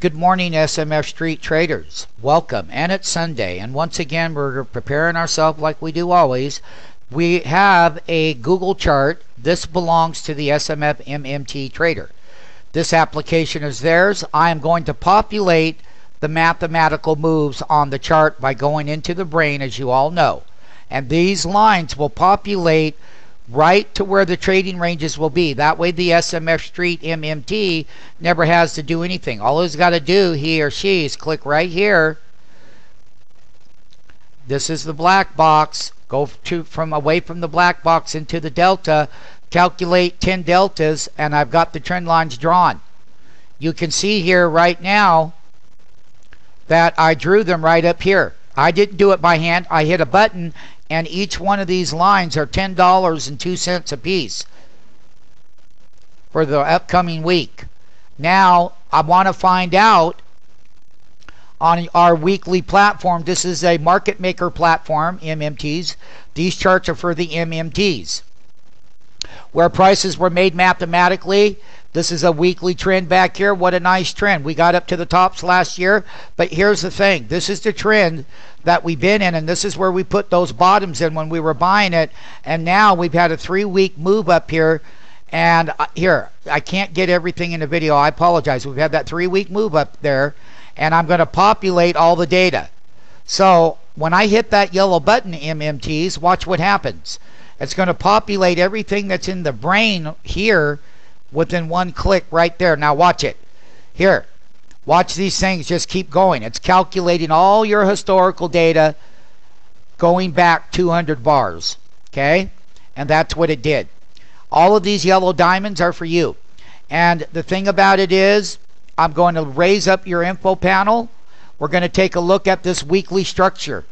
Good morning, SMF Street traders. Welcome, and it's Sunday, and once again we're preparing ourselves like we do always. We have a Google chart. This belongs to the SMF MMT trader. This application is theirs. I am going to populate the mathematical moves on the chart by going into the brain, as you all know, and these lines will populate right to where the trading ranges will be. That way the SMF Street MMT never has to do anything. All he's got to do, he or she, is click right here. This is the black box. Go from away from the black box into the delta. Calculate 10 deltas, and I've got the trend lines drawn. You can see here right now that I drew them right up here. I didn't do it by hand. I hit a button, and each one of these lines are $10.02 a piece for the upcoming week. Now, I want to find out on our weekly platform. This is a market maker platform, MMTs. These charts are for the MMTs, where prices were made mathematically. This is a weekly trend back here. What a nice trend. We got up to the tops last year, but here's the thing. This is the trend that we've been in, and this is where we put those bottoms in when we were buying it, and now we've had a 3-week move up here, and here, I can't get everything in the video. I apologize. We've had that 3-week move up there, and I'm going to populate all the data. So when I hit that yellow button, MMTs, watch what happens. It's going to populate everything that's in the brain here within one click right there. Now watch it. Here. Watch these things just keep going. It's calculating all your historical data going back 200 bars. Okay? And that's what it did. All of these yellow diamonds are for you. And the thing about it is, I'm going to raise up your info panel. We're going to take a look at this weekly structure.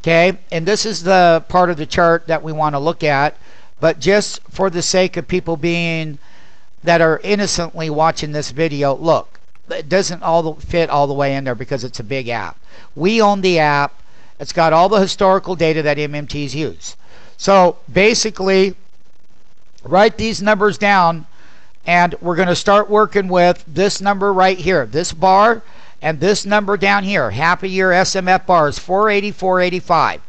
Okay? And this is the part of the chart that we want to look at. But just for the sake of people that are innocently watching this video, look. It doesn't fit all the way in there because it's a big app. We own the app. It's got all the historical data that MMTs use. So basically, write these numbers down, and we're going to start working with this number right here, this bar, and this number down here. Half a year SMF bar is 480, 485.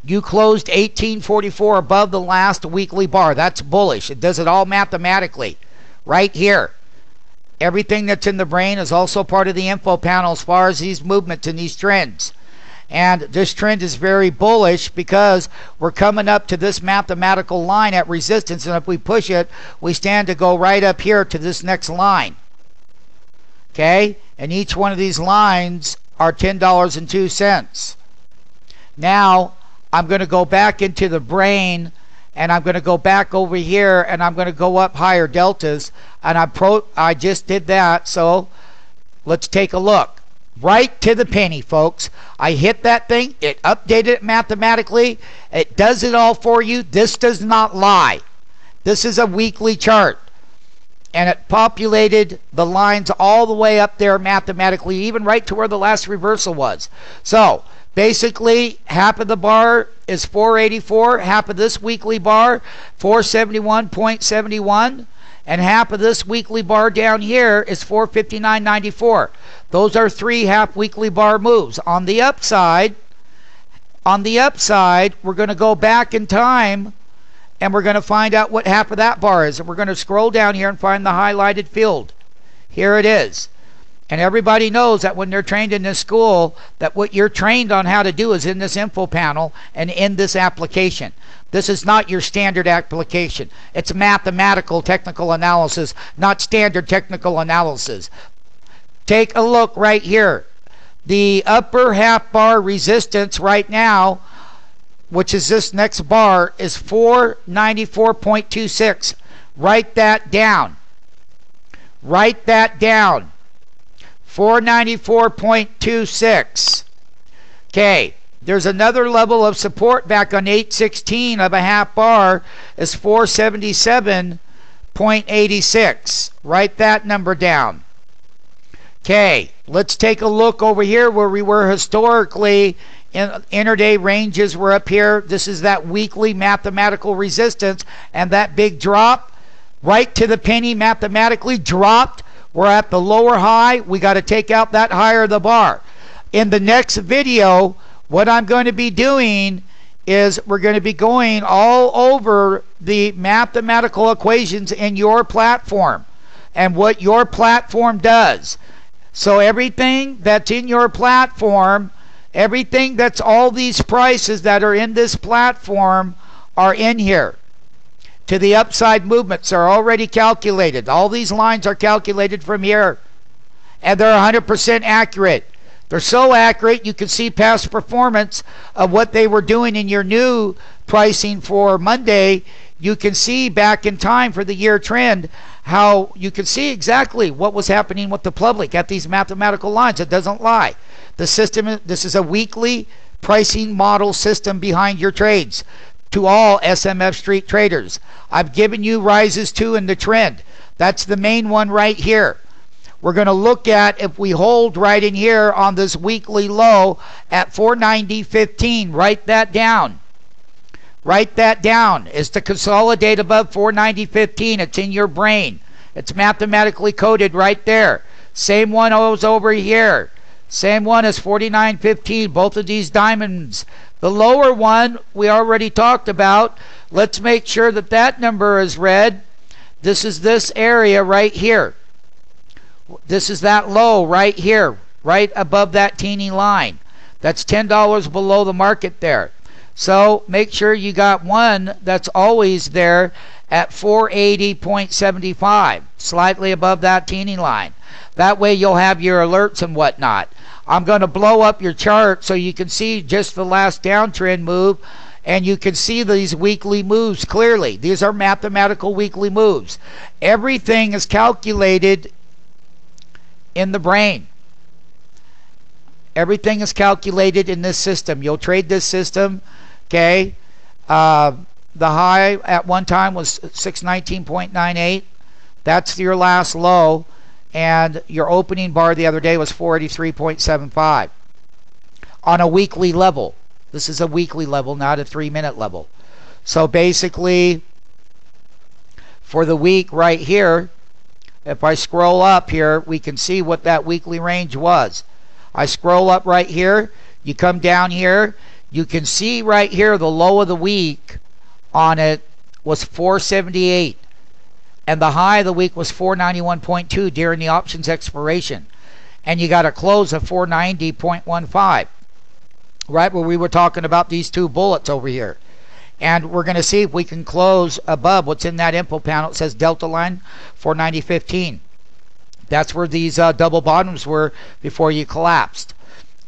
You closed 1844 above the last weekly bar. That's bullish. It does it all mathematically right here. Everything that's in the brain is also part of the info panel as far as these movements and these trends. And this trend is very bullish because we're coming up to this mathematical line at resistance, and if we push it, we stand to go right up here to this next line. Okay? And each one of these lines are $10.02. Now, I'm going to go back into the brain, and I'm going to go back over here, and I'm going to go up higher deltas, and I just did that. So let's take a look right to the penny, folks. I hit that thing, it updated it mathematically, it does it all for you. This does not lie. This is a weekly chart, and it populated the lines all the way up there mathematically, even right to where the last reversal was. So basically, half of the bar is 484, half of this weekly bar, 471.71, and half of this weekly bar down here is 459.94. Those are 3 half weekly bar moves. On the upside, we're going to go back in time, and we're going to find out what half of that bar is. And we're going to scroll down here and find the highlighted field. Here it is. And everybody knows that when they're trained in this school, that what you're trained on how to do is in this info panel and in this application. This is not your standard application. It's mathematical technical analysis, not standard technical analysis. Take a look right here. The upper half bar resistance right now, which is this next bar, is 494.26. Write that down. Write that down. 494.26. Okay, there's another level of support back on 816 of a half bar is 477.86. Write that number down. Okay, let's take a look over here where we were historically. Intraday ranges were up here. This is that weekly mathematical resistance, and that big drop right to the penny mathematically dropped We're at the lower high. We got to take out that higher the bar. In the next video, what I'm going to be doing is we're going to be going all over the mathematical equations in your platform and what your platform does. So everything that's in your platform, everything that's all these prices that are in this platform are in here. To the upside movements are already calculated. All these lines are calculated from here. And they're 100% accurate. They're so accurate you can see past performance of what they were doing in your new pricing for Monday. You can see back in time for the year trend how you can see exactly what was happening with the public at these mathematical lines. It doesn't lie. The system, this is a weekly pricing model system behind your trades to all SMF Street traders. I've given you rises 2 in the trend. That's the main one right here. We're going to look at if we hold right in here on this weekly low at 490.15. Write that down. Write that down. Is to consolidate above 490.15. It's in your brain. It's mathematically coded right there. Same one was over here. Same one as 49.15. Both of these diamonds. The lower one we already talked about. Let's make sure that that number is read. This is this area right here. This is that low right here, right above that teeny line. That's $10 below the market there. So make sure you got one that's always there at 480.75, slightly above that teeny line. That way you'll have your alerts and whatnot. I'm going to blow up your chart so you can see just the last downtrend move, and you can see these weekly moves clearly. These are mathematical weekly moves. Everything is calculated in the brain. Everything is calculated in this system. You'll trade this system, okay? The high at one time was 619.98. That's your last low. And your opening bar the other day was 483.75 on a weekly level. This is a weekly level, not a 3-minute level. So basically, for the week right here, if I scroll up here, we can see what that weekly range was. I scroll up right here. You come down here. You can see right here the low of the week on it was 478. And the high of the week was 491.2 during the options expiration. And you got a close of 490.15. Right where we were talking about these two bullets over here. And we're going to see if we can close above what's in that info panel. It says Delta line 490.15. That's where these double bottoms were before you collapsed.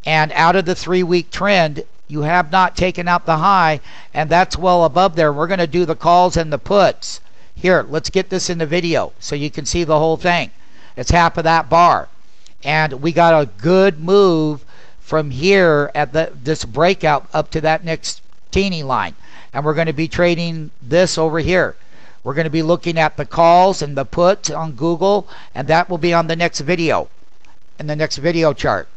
And out of the 3-week trend, you have not taken out the high, and that's well above there. We're going to do the calls and the puts. Here, let's get this in the video so you can see the whole thing. It's half of that bar. And we got a good move from here at this breakout up to that next teeny line. And we're going to be trading this over here. We're going to be looking at the calls and the puts on Google, and that will be on the next video, in the next video chart.